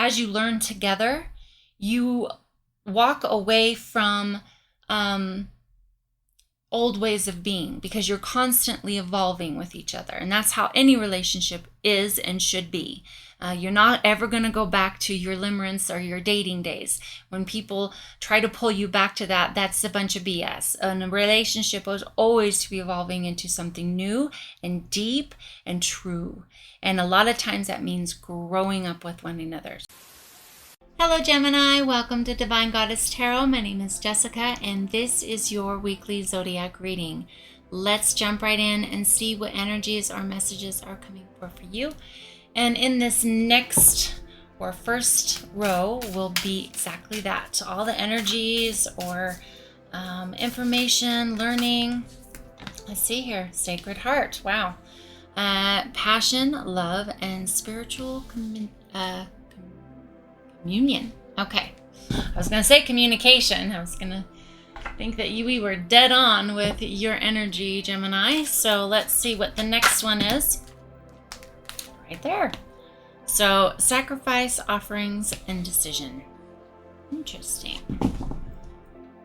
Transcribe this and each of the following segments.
as you learn together, you walk away from old ways of being, because you're constantly evolving with each other. And that's how any relationship is and should be. You're not ever going to go back to your limerence or your dating days. When people try to pull you back to that, that's a bunch of BS. And a relationship is always to be evolving into something new and deep and true. And a lot of times that means growing up with one another. Hello Gemini, welcome to Divine Goddess Tarot. My name is Jessica and this is your weekly Zodiac reading. Let's jump right in and see what energies or messages are coming for you. And in this next or first row will be exactly that. All the energies or information, learning. Let's see here. Sacred Heart. Wow. Passion, love, and spiritual communion. Okay. I was going to say communication. I was going to think that we were dead on with your energy, Gemini. So let's see what the next one is. Right there. So sacrifice, offerings, and decision. Interesting.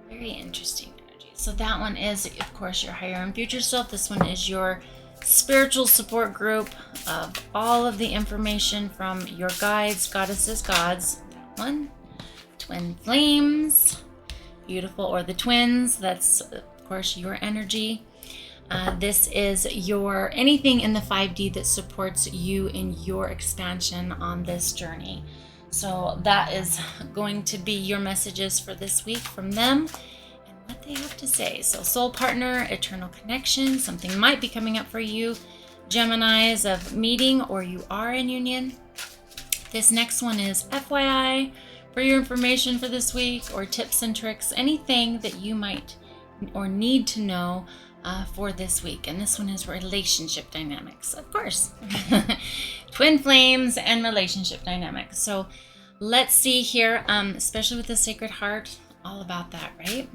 Very interesting energy. So that one is, of course, your higher and future self. This one is your spiritual support group of all of the information from your guides, goddesses, gods. That one. Twin flames. Beautiful. Or the twins. That's, of course, your energy. This is your anything in the 5D that supports you in your expansion on this journey. So that is going to be your messages for this week from them and what they have to say. So soul partner, eternal connection, something might be coming up for you, Geminis, of meeting or you are in union. This next one is FYI for your information for this week, or tips and tricks, anything that you might or need to know for this week. And this one is relationship dynamics, of course. Twin flames and relationship dynamics. So let's see here, especially with the Sacred Heart, all about that, right?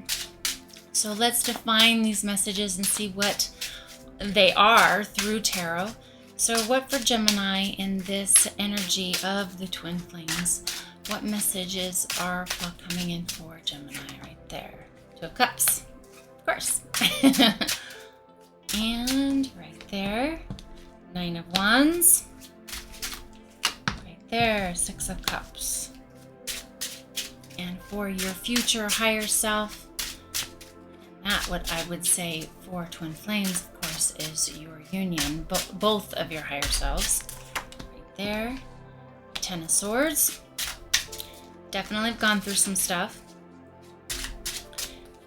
So let's define these messages and see what they are through tarot. So what for Gemini in this energy of the twin flames? What messages are coming in for Gemini right there? Two of Cups. Of course. And right there, Nine of Wands. Right there, Six of Cups. And for your future higher self, and that what I would say for twin flames, of course, is your union, both of your higher selves. Right there, Ten of Swords. Definitely have gone through some stuff.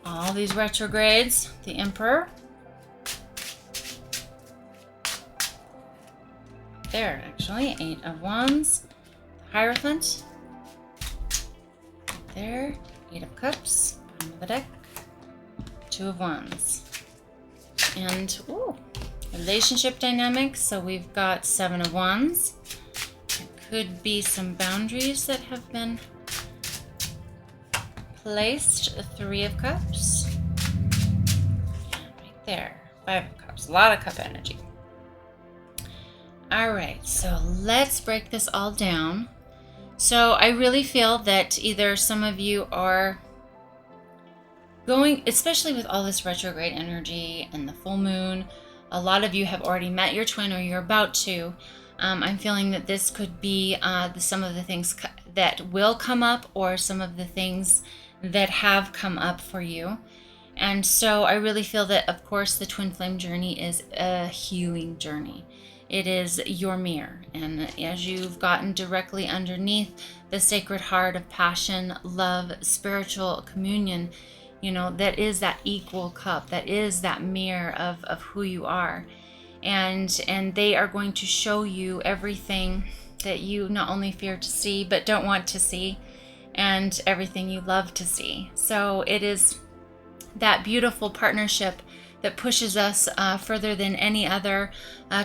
All these retrogrades, the Emperor. There, actually, Eight of Wands, Hierophant. Right there, Eight of Cups, bottom of the deck, Two of Wands. And, ooh, relationship dynamics. So we've got Seven of Wands. There could be some boundaries that have been placed. Three of Cups. And right there, Five of Cups. A lot of cup energy. All right, so let's break this all down. So I really feel that either some of you are going, especially with all this retrograde energy and the full moon, a lot of you have already met your twin or you're about to. I'm feeling that this could be some of the things that will come up or some of the things that have come up for you. And so I really feel that, of course, the twin flame journey is a healing journey. It is your mirror. And as you've gotten directly underneath the Sacred Heart of passion, love, spiritual communion, you know, that is that equal cup, that is that mirror of who you are. And they are going to show you everything that you not only fear to see, but don't want to see, and everything you love to see. So it is that beautiful partnership that pushes us further than any other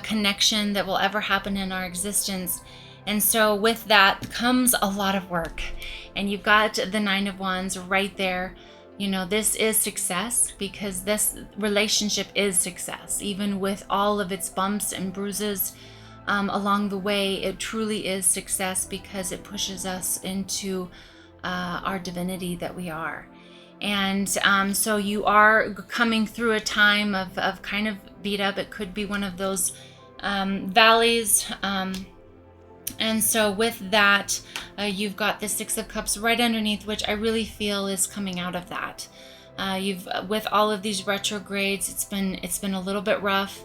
connection that will ever happen in our existence. And so with that comes a lot of work. And you've got the Nine of Wands right there. You know, this is success, because this relationship is success, even with all of its bumps and bruises. along the way, it truly is success because it pushes us into our divinity that we are. And so you are coming through a time of kind of beat up. It could be one of those valleys. And so with that, you've got the Six of Cups right underneath, which I really feel is coming out of that. You've with all of these retrogrades, it's been a little bit rough.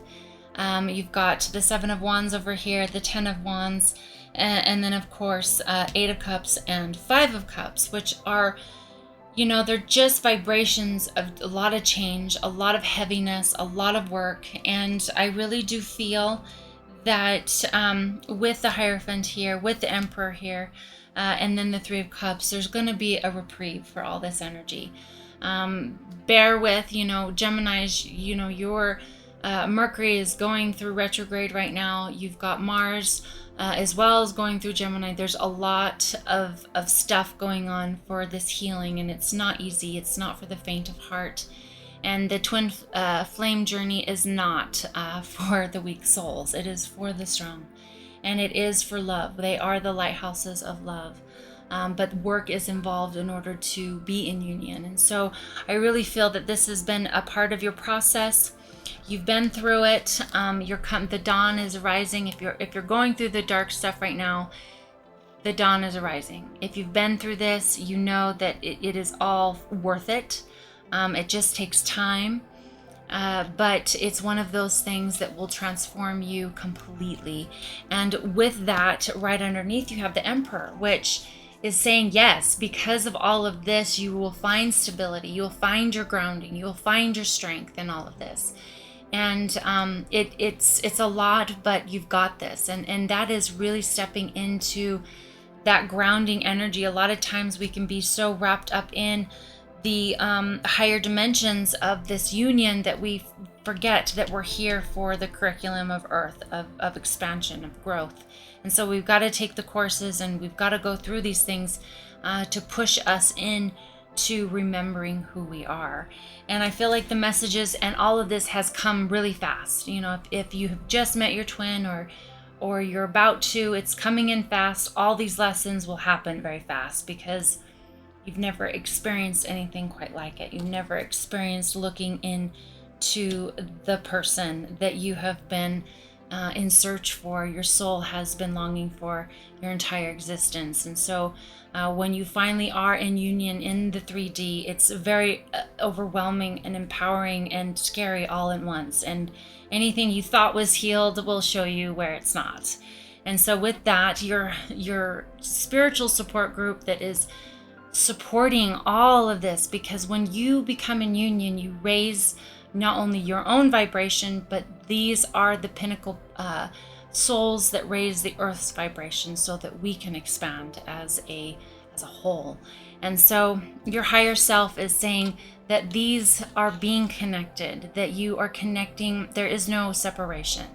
You've got the Seven of Wands over here, the Ten of Wands, and then of course Eight of Cups and Five of Cups, which are, you know, they're just vibrations of a lot of change, a lot of heaviness, a lot of work. And I really do feel that with the Hierophant here, with the Emperor here, and then the Three of Cups, there's going to be a reprieve for all this energy. Bear with, you know, Geminis, you know, your Mercury is going through retrograde right now. You've got Mars as well as going through Gemini. There's a lot of stuff going on for this healing, and it's not easy. It's not for the faint of heart. And the twin flame journey is not for the weak souls. It is for the strong, and it is for love. They are the lighthouses of love. But work is involved in order to be in union. And so I really feel that this has been a part of your process. You've been through it. The dawn is rising. If you're going through the dark stuff right now, the dawn is arising. If you've been through this, you know that it is all worth it. It just takes time. But it's one of those things that will transform you completely. And with that, right underneath, you have the Emperor, which is saying, yes, because of all of this, you will find stability, you'll find your grounding, you'll find your strength in all of this. And it's a lot, but you've got this. And that is really stepping into that grounding energy. A lot of times we can be so wrapped up in the higher dimensions of this union that we forget that we're here for the curriculum of Earth, of expansion, of growth. And so we've got to take the courses, and we've got to go through these things to push us in to remembering who we are. And I feel like the messages and all of this has come really fast. You know, if you have just met your twin or you're about to, it's coming in fast. All these lessons will happen very fast because you've never experienced anything quite like it. You've never experienced looking into the person that you have been in search for, your soul has been longing for your entire existence. And so when you finally are in union in the 3D, it's very overwhelming and empowering and scary all at once. And anything you thought was healed will show you where it's not. And so with that, your spiritual support group that is supporting all of this, because when you become in union, you raise not only your own vibration, but these are the pinnacle souls that raise the Earth's vibration so that we can expand as a whole. And so your higher self is saying that these are being connected, that you are connecting, there is no separation,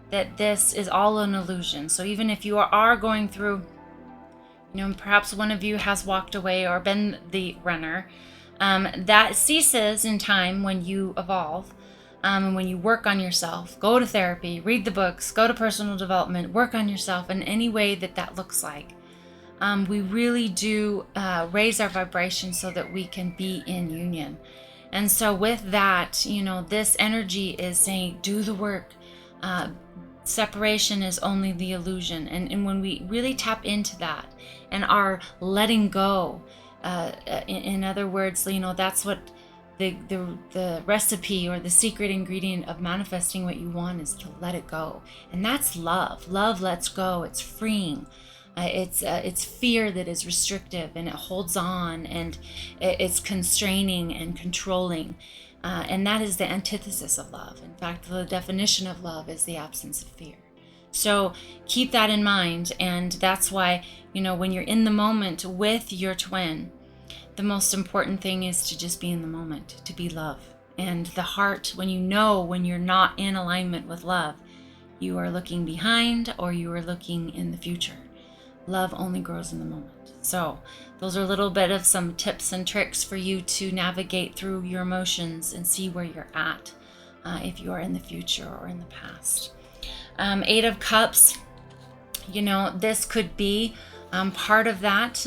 that this is all an illusion. So even if you are going through, you know, perhaps one of you has walked away or been the runner, that ceases in time when you evolve, and when you work on yourself, go to therapy, read the books, go to personal development, work on yourself in any way that looks like. We really do raise our vibration so that we can be in union. And so with that, you know, this energy is saying, do the work. Separation is only the illusion. And when we really tap into that and are letting go, in other words, you know, that's what the recipe or the secret ingredient of manifesting what you want is, to let it go. And that's love. Love lets go. It's freeing. It's fear that is restrictive, and it holds on, and it's constraining and controlling. And that is the antithesis of love. In fact, the definition of love is the absence of fear. So keep that in mind. And that's why, you know, when you're in the moment with your twin, the most important thing is to just be in the moment, to be love. And the heart, when you're not in alignment with love, you are looking behind or you are looking in the future. Love only grows in the moment. So those are a little bit of some tips and tricks for you to navigate through your emotions and see where you're at, if you are in the future or in the past. Eight of Cups, you know, this could be part of that.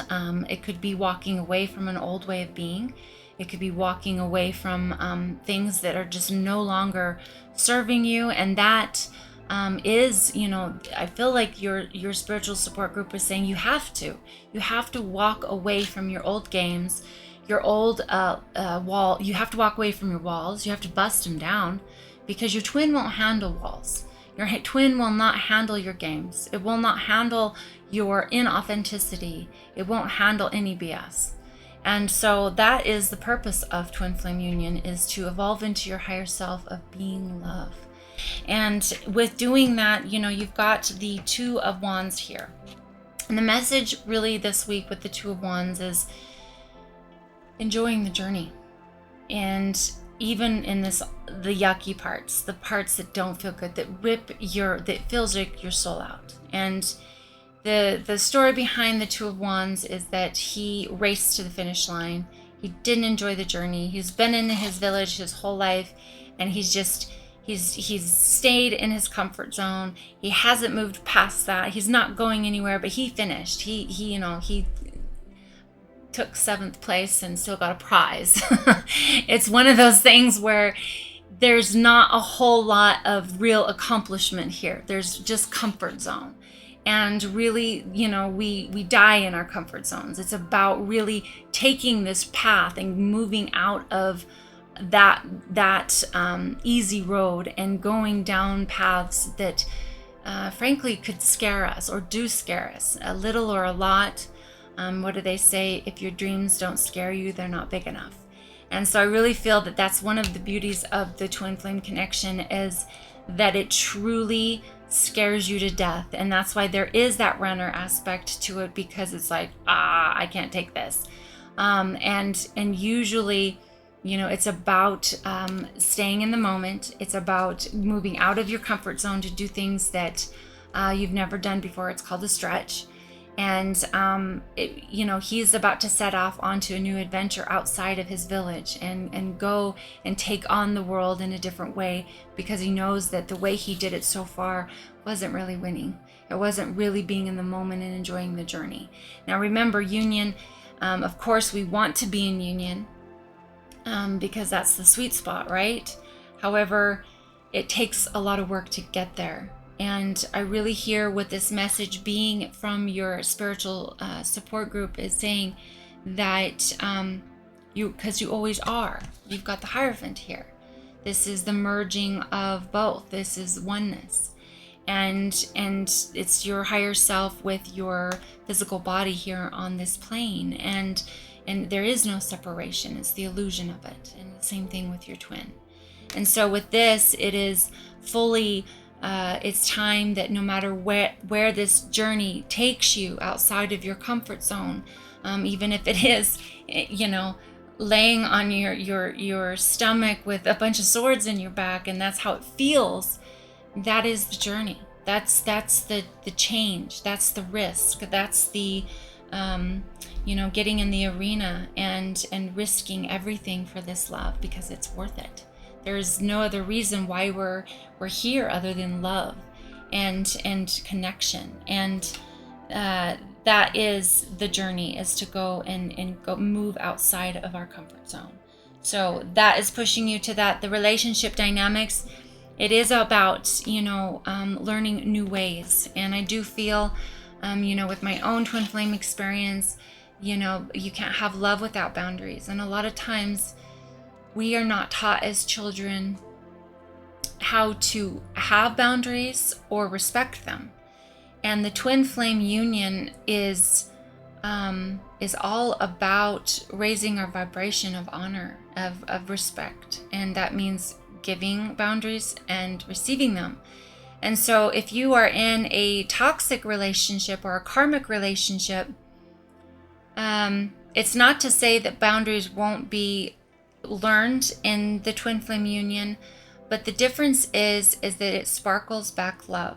It could be walking away from an old way of being. It could be walking away from things that are just no longer serving you. And that is, you know, I feel like your spiritual support group is saying you have to walk away from your old games, your old wall. You have to walk away from your walls. You have to bust them down, because your twin won't handle walls. Your twin will not handle your games. It will not handle your inauthenticity. It won't handle any BS. And so that is the purpose of Twin Flame Union, is to evolve into your higher self of being love. And with doing that, you know, you've got the Two of Wands here. And the message really this week with the Two of Wands is enjoying the journey. And even in this, the yucky parts, the parts that don't feel good, that feels like your soul out. And the story behind the Two of Wands is that he raced to the finish line. He didn't enjoy the journey. He's been in his village his whole life, and he's stayed in his comfort zone. He hasn't moved past that. He's not going anywhere, but he finished. He took 7th place and still got a prize. It's one of those things where there's not a whole lot of real accomplishment here. There's just comfort zone. And really, you know, we die in our comfort zones. It's about really taking this path and moving out of that easy road and going down paths that frankly could scare us, or do scare us, a little or a lot. What do they say? If your dreams don't scare you, they're not big enough. And so I really feel that that's one of the beauties of the Twin Flame connection, is that it truly scares you to death. And that's why there is that runner aspect to it, because it's like, I can't take this. And usually, you know, it's about staying in the moment. It's about moving out of your comfort zone to do things that you've never done before. It's called a stretch. And, you know, he's about to set off onto a new adventure outside of his village and go and take on the world in a different way, because he knows that the way he did it so far wasn't really winning. It wasn't really being in the moment and enjoying the journey. Now, remember, union, of course, we want to be in union because that's the sweet spot, right? However, it takes a lot of work to get there. And I really hear what this message being from your spiritual support group is saying, that because you always are. You've got the Hierophant here. This is the merging of both. This is oneness. And it's your higher self with your physical body here on this plane. And there is no separation. It's the illusion of it. And the same thing with your twin. And so with this, it is fully... it's time that no matter where this journey takes you outside of your comfort zone, even if it is, you know, laying on your stomach with a bunch of swords in your back, and that's how it feels, that is the journey. That's the change. That's the risk. That's the, you know, getting in the arena and risking everything for this love, because it's worth it. There's no other reason why we're here other than love and connection. And that is the journey, is to go and go move outside of our comfort zone. So that is pushing you to that. The relationship dynamics, it is about, you know, learning new ways. And I do feel, you know, with my own twin flame experience, you know, you can't have love without boundaries. And a lot of times, we are not taught as children how to have boundaries or respect them. And the twin flame union is all about raising our vibration of honor, of respect. And that means giving boundaries and receiving them. And so if you are in a toxic relationship or a karmic relationship, it's not to say that boundaries won't be learned in the twin flame union, but the difference is that it sparkles back love.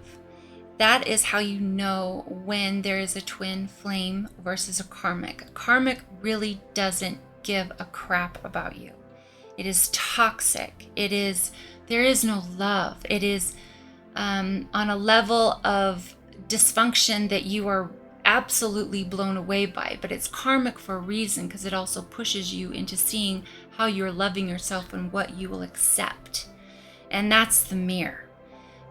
That is how you know when there is a twin flame versus a karmic. Karmic really doesn't give a crap about you. It is toxic. There is no love. It is on a level of dysfunction that you are absolutely blown away by, but it's karmic for a reason, because it also pushes you into seeing how you're loving yourself and what you will accept. And that's the mirror.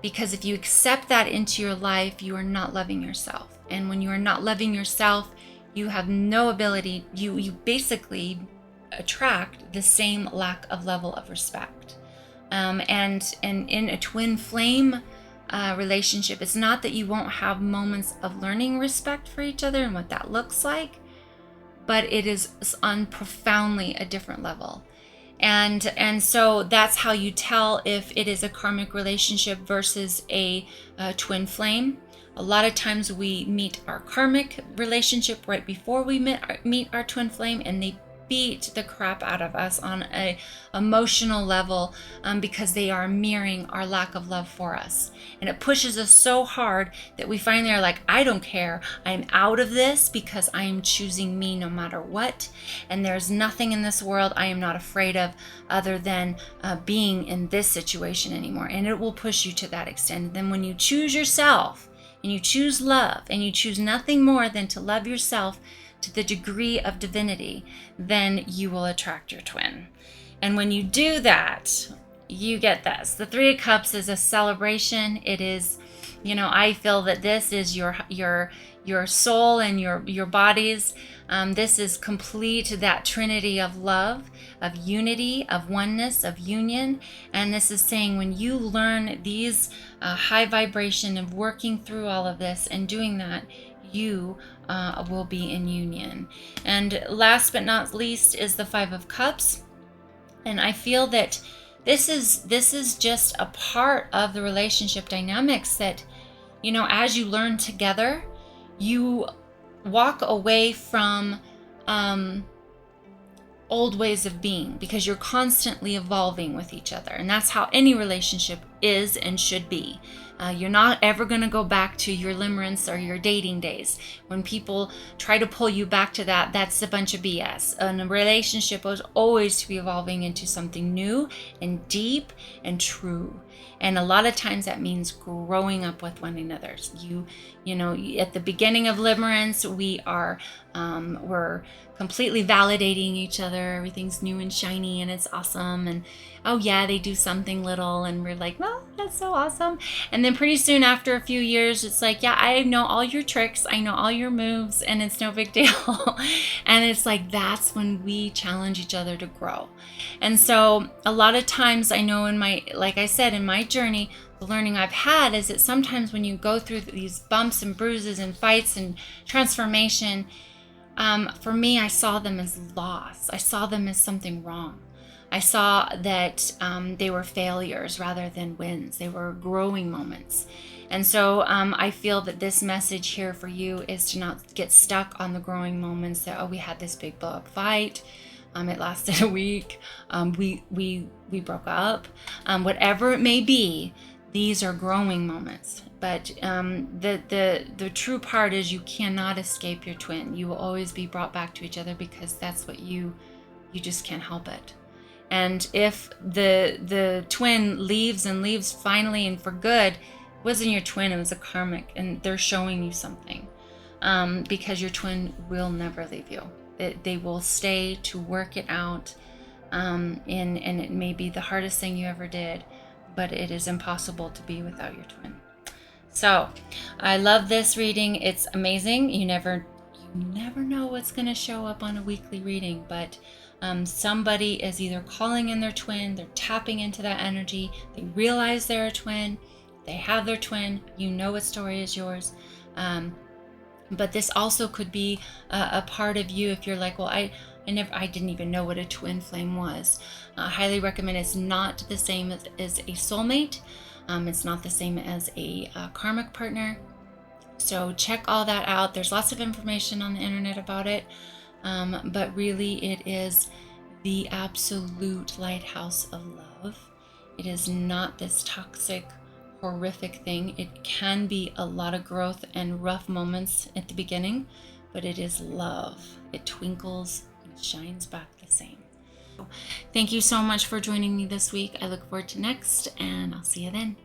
Because if you accept that into your life, you are not loving yourself. And when you are not loving yourself, you have no ability, you basically attract the same lack of level of respect. And in a twin flame relationship, it's not that you won't have moments of learning respect for each other and what that looks like, but it is on profoundly a different level. And so that's how you tell if it is a karmic relationship versus a twin flame. A lot of times we meet our karmic relationship right before we meet our twin flame, and they beat the crap out of us on a emotional level because they are mirroring our lack of love for us. And it pushes us so hard that we finally are like, I don't care. I'm out of this because I am choosing me no matter what. And there's nothing in this world I am not afraid of other than being in this situation anymore. And it will push you to that extent. Then when you choose yourself and you choose love and you choose nothing more than to love yourself to the degree of divinity, then you will attract your twin. And when you do that, you get this. The Three of Cups is a celebration. It is, I feel that this is your soul and your bodies. This is complete, that trinity of love, of unity, of oneness, of union. And this is saying when you learn these high vibration of working through all of this and doing that, you will be in union. And last but not least is the Five of Cups. And I feel that this is just a part of the relationship dynamics that, as you learn together, you walk away from old ways of being, because you're constantly evolving with each other. And that's how any relationship is and should be. You're not ever going to go back to your limerence or your dating days. When people try to pull you back to that, that's a bunch of BS. And a relationship is always to be evolving into something new and deep and true. And a lot of times that means growing up with one another. At the beginning of limerence, we're completely validating each other. Everything's new and shiny and it's awesome. And oh yeah, they do something little and we're like, well, that's so awesome. And then pretty soon after a few years, it's like, yeah, I know all your tricks. I know all your moves and it's no big deal. And it's like, that's when we challenge each other to grow. And so a lot of times I know like I said, in my journey, the learning I've had is that sometimes when you go through these bumps and bruises and fights and transformation, for me, I saw them as loss. I saw them as something wrong. I saw that they were failures rather than wins. They were growing moments. And so I feel that this message here for you is to not get stuck on the growing moments that, oh, we had this big blow up fight. It lasted a week. We broke up. Whatever it may be, these are growing moments. But the true part is you cannot escape your twin. You will always be brought back to each other because that's what you just can't help it. And if the twin leaves finally and for good, it wasn't your twin, it was a karmic, and they're showing you something. Because your twin will never leave you. They will stay to work it out. And it may be the hardest thing you ever did, but it is impossible to be without your twin. So I love this reading. It's amazing. You never know what's going to show up on a weekly reading, but somebody is either calling in their twin, they're tapping into that energy, they realize they're a twin, they have their twin, what story is yours. But this also could be a part of you if you're like, well, I didn't even know what a twin flame was. I highly recommend. It's not the same as a soulmate. It's not the same as a karmic partner. So check all that out. There's lots of information on the internet about it. But really it is the absolute lighthouse of love. It is not this toxic, horrific thing. It can be a lot of growth and rough moments at the beginning, but it is love. It twinkles and shines back the same. Thank you so much for joining me this week. I look forward to next, and I'll see you then.